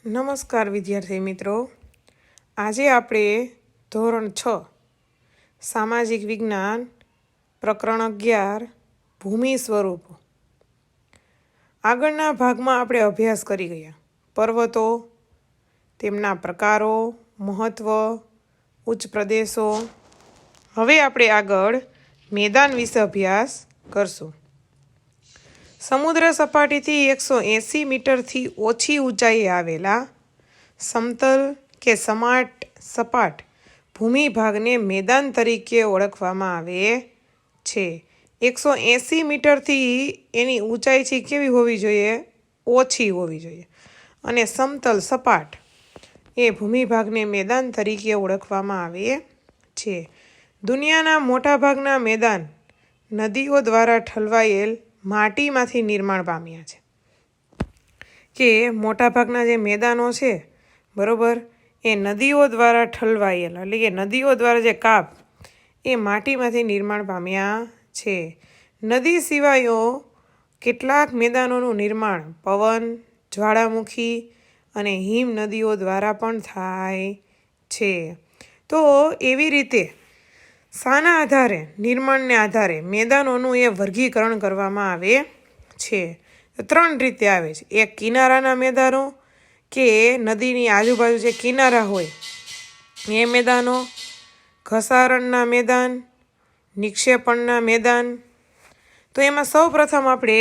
નમસ્કાર વિદ્યાર્થી મિત્રો, આજે આપણે ધોરણ 6 સામાજિક વિજ્ઞાન પ્રકરણ 11 ભૂમિ સ્વરૂપો આગળના ભાગમાં આપણે અભ્યાસ કરી ગયા. પર્વતો, તેમના પ્રકારો, મહત્વ, ઉચ્ચ પ્રદેશો. હવે આપણે આગળ મેદાન વિશે અભ્યાસ કરશું. સમુદ્ર સપાટીથી 180 મીટરથી ઓછી ઊંચાઈએ આવેલા સમતલ કે સપાટ ભૂમિભાગને મેદાન તરીકે ઓળખવામાં આવે છે. 180 મીટરથી એની ઊંચાઈ કેવી હોવી જોઈએ? ઓછી હોવી જોઈએ. અને સમતલ સપાટ એ ભૂમિભાગને મેદાન તરીકે ઓળખવામાં આવે છે. દુનિયાના મોટાભાગના મેદાન નદીઓ દ્વારા ઠલવાયેલ માટીમાંથી નિર્માણ પામ્યા છે. કે મોટાભાગના જે મેદાનો છે, બરોબર, એ નદીઓ દ્વારા ઠલવાયેલ, એટલે કે નદીઓ દ્વારા જે કાપ એ માટીમાંથી નિર્માણ પામ્યા છે. નદી સિવાય કેટલાક મેદાનોનું નિર્માણ પવન, જ્વાળામુખી અને હિમ નદીઓ દ્વારા પણ થાય છે. તો એવી રીતે શાના આધારે, નિર્માણને આધારે મેદાનોનું એ વર્ગીકરણ કરવામાં આવે છે. 3 રીતે આવે છે. એક કિનારાના મેદાનો, કે નદીની આજુબાજુ જે કિનારા હોય એ મેદાનો, ઘસારણના મેદાન, નિક્ષેપણના મેદાન. તો એમાં સૌ પ્રથમ આપણે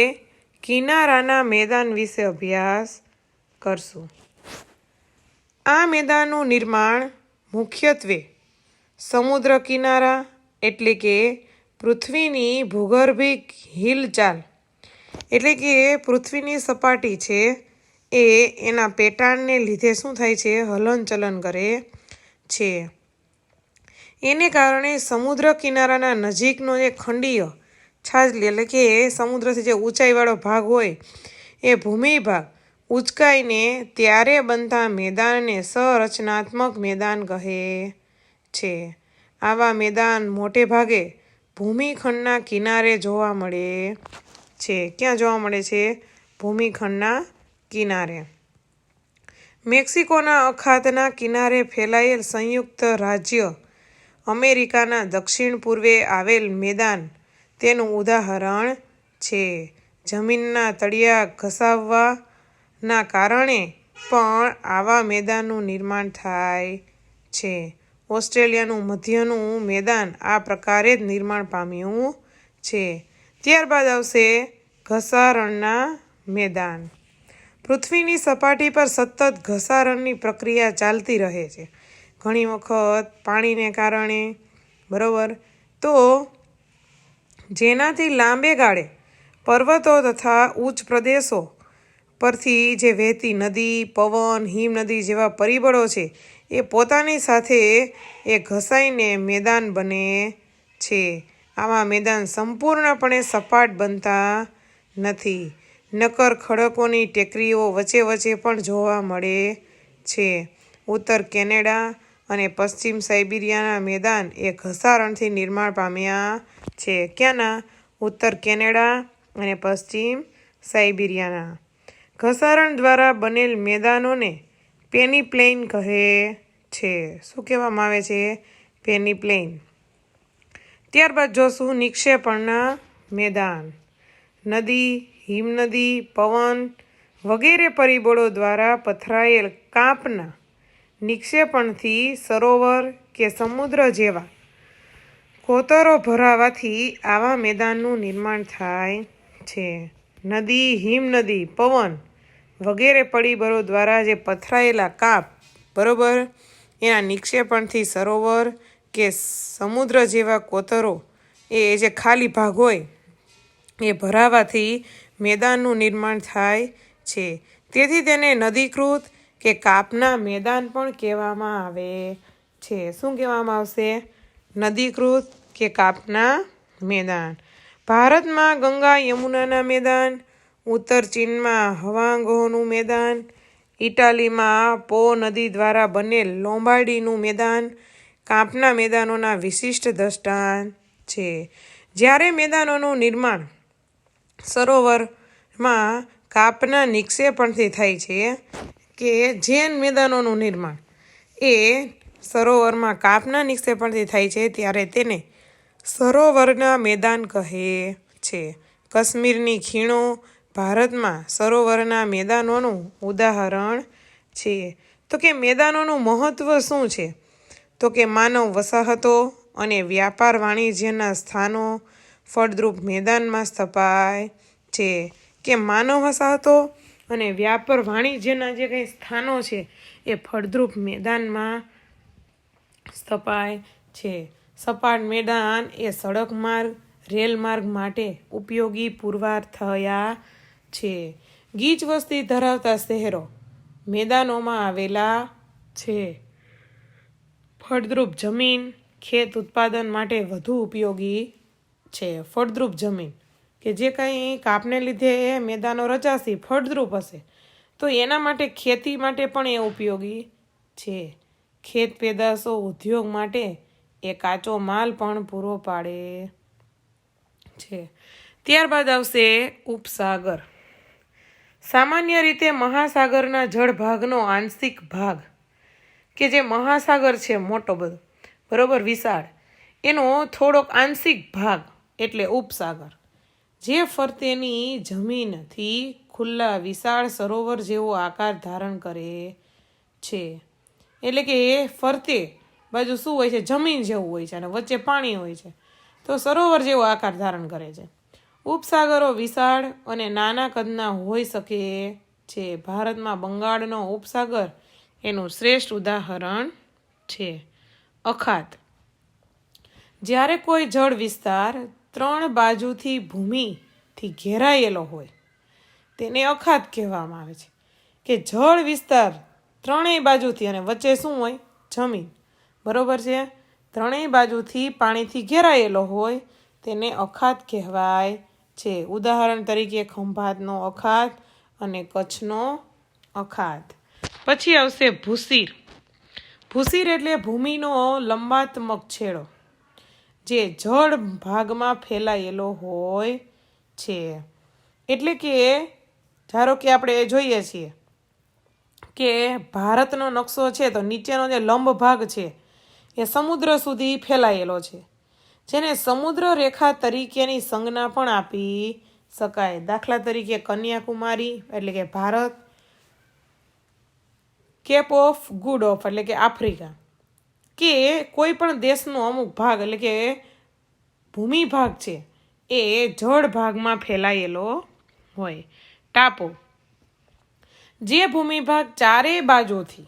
કિનારાના મેદાન વિશે અભ્યાસ કરશું. આ મેદાનનું નિર્માણ મુખ્યત્વે સમુદ્ર કિનારા, એટલે કે પૃથ્વીની ભૂગર્ભિક હિલચાલ, એટલે કે પૃથ્વીની સપાટી છે એ એના પેટાળને લીધે શું થાય છે? હલનચલન કરે છે. એને કારણે સમુદ્ર કિનારાના નજીકનો જે ખંડીય છાજલી, એટલે કે સમુદ્રથી જે ઊંચાઈવાળો ભાગ હોય એ ભૂમિભાગ ઉંચકાઈને ત્યારે બનતા મેદાનને સંરચનાત્મક મેદાન કહે છે. આવા મેદાન મોટે ભાગે ભૂમિખંડના કિનારે જોવા મળે છે. ક્યાં જોવા મળે છે? ભૂમિખંડના કિનારે. મેક્સિકોના અખાતના કિનારે ફેલાયેલ સંયુક્ત રાજ્ય અમેરિકાના દક્ષિણ પૂર્વે આવેલ મેદાન તેનું ઉદાહરણ છે. જમીનના તળિયા ઘસાવવાના કારણે પણ આવા મેદાનનું નિર્માણ થાય છે. ઓસ્ટ્રેલિયાનું મધ્યનું મેદાન આ પ્રકારે જ નિર્માણ પામ્યું છે. ત્યારબાદ આવશે ઘસારણના મેદાન. પૃથ્વીની સપાટી પર સતત ઘસારણની પ્રક્રિયા ચાલતી રહે છે, ઘણી વખત પાણીને કારણે, બરોબર. તો જેનાથી લાંબે ગાળે પર્વતો તથા ઉચ્ચ પ્રદેશો પરથી જે વહેતી નદી, પવન, હિમનદી જેવા પરિબળો છે એ પોતાની સાથે એ ઘસાઈને મેદાન બને છે. આવા મેદાન સંપૂર્ણપણે સપાટ બનતા નથી, નક્કર ખડકોની ટેકરીઓ વચ્ચે પણ જોવા મળે છે. ઉત્તર કેનેડા અને પશ્ચિમ સાઇબિરિયાના મેદાન એ ઘસારણથી નિર્માણ પામ્યા છે. ક્યાંના? ઉત્તર કેનેડા અને પશ્ચિમ સાઇબિરિયાના. ઘસારણ દ્વારા બનેલ મેદાનોને પેનીપ્લેઇન કહે છે. શું કહેવામાં આવે છે? પેનીપ્લેઇન. ત્યારબાદ જોશું નિક્ષેપણના મેદાન. નદી, હિમનદી, પવન વગેરે પરિબળો દ્વારા પથરાયેલ કાપના નિક્ષેપણથી સરોવર કે સમુદ્ર જેવા કોતરો ભરાવાથી આવા મેદાનનું નિર્માણ થાય છે. નદી, હિમનદી, પવન વગેરે પરિબળો દ્વારા જે પથરાયેલા કાપ, બરોબર, એના નિક્ષેપણથી સરોવર કે સમુદ્ર જેવા કોતરો, એ જે ખાલી ભાગ હોય એ ભરાવાથી મેદાનનું નિર્માણ થાય છે. તેથી તેને નદીકૃત કે કાપના મેદાન પણ કહેવામાં આવે છે. શું કહેવામાં આવશે? નદીકૃત કે કાપના મેદાન. ભારતમાં ગંગા યમુનાના મેદાન, ઉત્તર ચીનમાં હવાંગોનું મેદાન, ઇટાલીમાં પો નદી દ્વારા બનેલ લોમ્બાર્ડીનું મેદાન કાપના મેદાનોના વિશિષ્ટ દ્રષ્ટાંત છે. જ્યારે મેદાનોનું નિર્માણ સરોવરમાં કાપના નિક્ષેપણથી થાય છે કે જૈન મેદાનોનું નિર્માણ એ સરોવરમાં કાપના નિક્ષેપણથી થાય છે ત્યારે તેને સરોવરના મેદાન કહે છે. કાશ્મીરની ખીણો ભારતમાં સરોવરના મેદાનોનું ઉદાહરણ છે. તો કે મેદાનોનું મહત્ત્વ શું છે? તો કે માનવ વસાહતો અને વ્યાપાર વાણિજ્યના સ્થાનો ફળદ્રુપ મેદાનમાં સ્થપાય છે. કે માનવ વસાહતો અને વ્યાપાર વાણિજ્યના જે કંઈ સ્થાનો છે એ ફળદ્રુપ મેદાનમાં સ્થપાય છે. સપાટ મેદાન એ સડક માર્ગ રેલ માર્ગ માટે ઉપયોગી પુરવાર થયા છે. ગીચ વસ્તી ધરાવતા શહેરો મેદાનોમાં આવેલા છે. ફળદ્રુપ જમીન ખેત ઉત્પાદન માટે વધુ ઉપયોગી છે. ફળદ્રુપ જમીન કે જે કંઈ કાપને લીધે એ મેદાનો રચાશે ફળદ્રુપ હશે તો એના માટે ખેતી માટે પણ એ ઉપયોગી છે. ખેત પેદાશો ઉદ્યોગ માટે એ કાચો માલ પણ પૂરો પાડે છે. ત્યારબાદ આવશે ઉપસાગર. સામાન્ય રીતે મહાસાગરના જળભાગનો આંશિક ભાગ કે જે મહાસાગર છે મોટો બધો બરોબર વિશાળ એનો થોડોક આંશિક ભાગ એટલે ઉપસાગર જે ફરતેની જમીનથી ખુલ્લા વિશાળ સરોવર જેવો આકાર ધારણ કરે છે. એટલે કે એ ફરતે બાજુ શું હોય છે? જમીન જેવું હોય છે અને વચ્ચે પાણી હોય છે તો સરોવર જેવો આકાર ધારણ કરે છે. ઉપસાગરો વિશાળ અને નાના કદના હોઈ શકે છે. ભારતમાં બંગાળનો ઉપસાગર એનું શ્રેષ્ઠ ઉદાહરણ છે. અખાત. જ્યારે કોઈ જળ વિસ્તાર 3 બાજુથી ભૂમિથી ઘેરાયેલો હોય તેને અખાત કહેવામાં આવે છે. કે જળ વિસ્તાર 3 બાજુથી અને વચ્ચે શું હોય? જમીન બરોબર છે. 3 બાજુથી પાણીથી ઘેરાયેલો હોય તેને અખાત કહેવાય છે. ઉદાહરણ તરીકે ખંભાતનો અખાત અને કચ્છનો અખાત. પછી આવશે ભૂસીર. ભૂસીર એટલે ભૂમિનો લંબાત્મક છેડો જે જળ ભાગમાં ફેલાયેલો હોય છે. એટલે કે ધારો કે આપણે જોઈએ છીએ કે ભારતનો નકશો છે તો નીચેનો જે લંબ ભાગ છે એ સમુદ્ર સુધી ફેલાયેલો છે જેને સમુદ્ર રેખા તરીકેની સંજ્ઞા પણ આપી શકાય. દાખલા તરીકે કન્યાકુમારી એટલે કે Bharat, cape of good of એટલે કે આફ્રિકા, કે કોઈ પણ દેશનો અમુક ભાગ એટલે કે ભૂમિ ભાગ છે એ જળ ભાગમાં ફેલાયેલો હોય. ટાપુ. જે ભૂમિ ભાગ 4 બાજુથી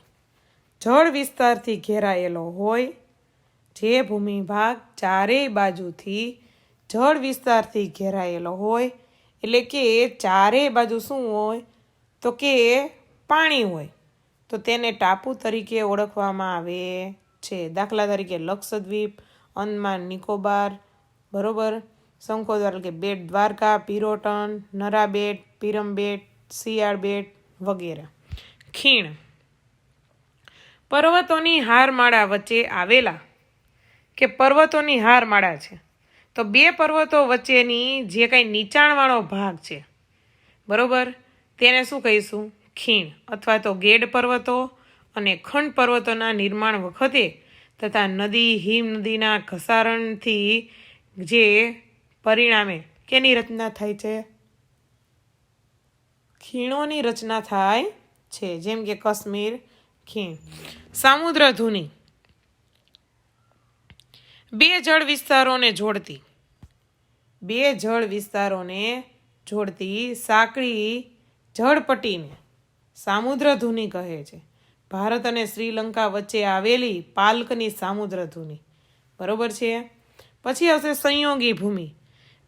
જળ વિસ્તારથી ઘેરાયેલો હોય જે ભૂમિ ભાગ 4 બાજુથી જળ વિસ્તારથી ઘેરાયેલો હોય એટલે કે 4 બાજુ શું હોય? તો કે પાણી હોય તો તેને ટાપુ તરીકે ઓળખવામાં આવે છે. દાખલા તરીકે લક્ષદ્વીપ, અંદમાન નિકોબાર બરોબર, શંખોદ્વાર એટલે કે બેટ દ્વારકા, પિરોટન, નરા બેટ, પીરમ બેટ, શિયાળ બેટ વગેરે. ખીણ. પર્વતોની હારમાળા વચ્ચે આવેલા કે પર્વતોની હારમાળા છે તો 2 પર્વતો વચ્ચેની જે કંઈ નીચાણવાળો ભાગ છે બરોબર તેને શું કહીશું? ખીણ અથવા તો ગેડ પર્વતો અને ખંડ પર્વતોના નિર્માણ વખતે તથા નદી હિમ નદીના ઘસારણથી જે પરિણામે કેની રચના થાય છે? ખીણોની રચના થાય છે. જેમ કે કાશ્મીર ખીણ. સામુદ્ર ધુની. 2 જળ વિસ્તારોને જોડતી સાંકડી જળપટ્ટીને સામુદ્ર ધુની કહે છે. ભારત અને શ્રીલંકા વચ્ચે આવેલી પાલ્કની સામુદ્ર ધુની બરોબર છે. પછી આવશે સંયોગી ભૂમિ.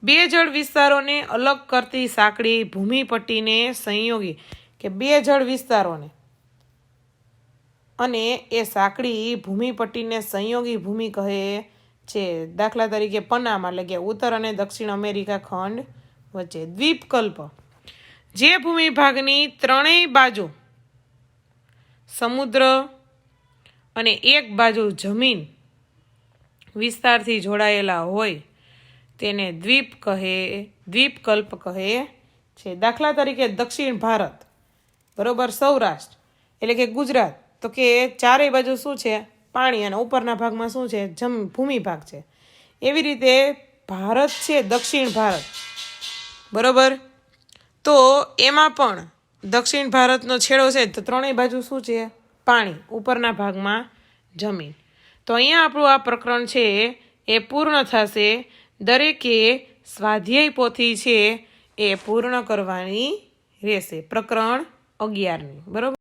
2 જળ વિસ્તારોને અલગ કરતી સાંકડી ભૂમિપટ્ટીને સંયોગી કે 2 જળ વિસ્તારોને અને એ સાંકડી ભૂમિપટ્ટીને સંયોગી ભૂમિ કહે છે. દાખલા તરીકે પનામા એટલે કે ઉત્તર અને દક્ષિણ અમેરિકા ખંડ વચ્ચે. દ્વીપકલ્પ. જે ભૂમિભાગની 3 બાજુ સમુદ્ર અને 1 બાજુ જમીન વિસ્તારથી જોડાયેલા હોય તેને દ્વીપકલ્પ કહે છે. દાખલા તરીકે દક્ષિણ ભારત બરોબર, સૌરાષ્ટ્ર એટલે કે ગુજરાત, તો કે ચારેય બાજુ શું છે? પાણી, અને ઉપરના ભાગમાં શું છે? ભૂમિ ભાગ છે. એવી રીતે ભારત છે, દક્ષિણ ભારત, બરોબર, તો એમાં પણ દક્ષિણ ભારતનો છેડો છે તો ત્રણેય બાજુ શું છે? પાણી, ઉપરના ભાગમાં જમીન. તો અહીંયા આપણું આ પ્રકરણ છે એ પૂર્ણ થશે. દરેકે સ્વાધ્યાય પોથી છે એ પૂર્ણ કરવાની રહેશે, પ્રકરણ 11ની, બરોબર.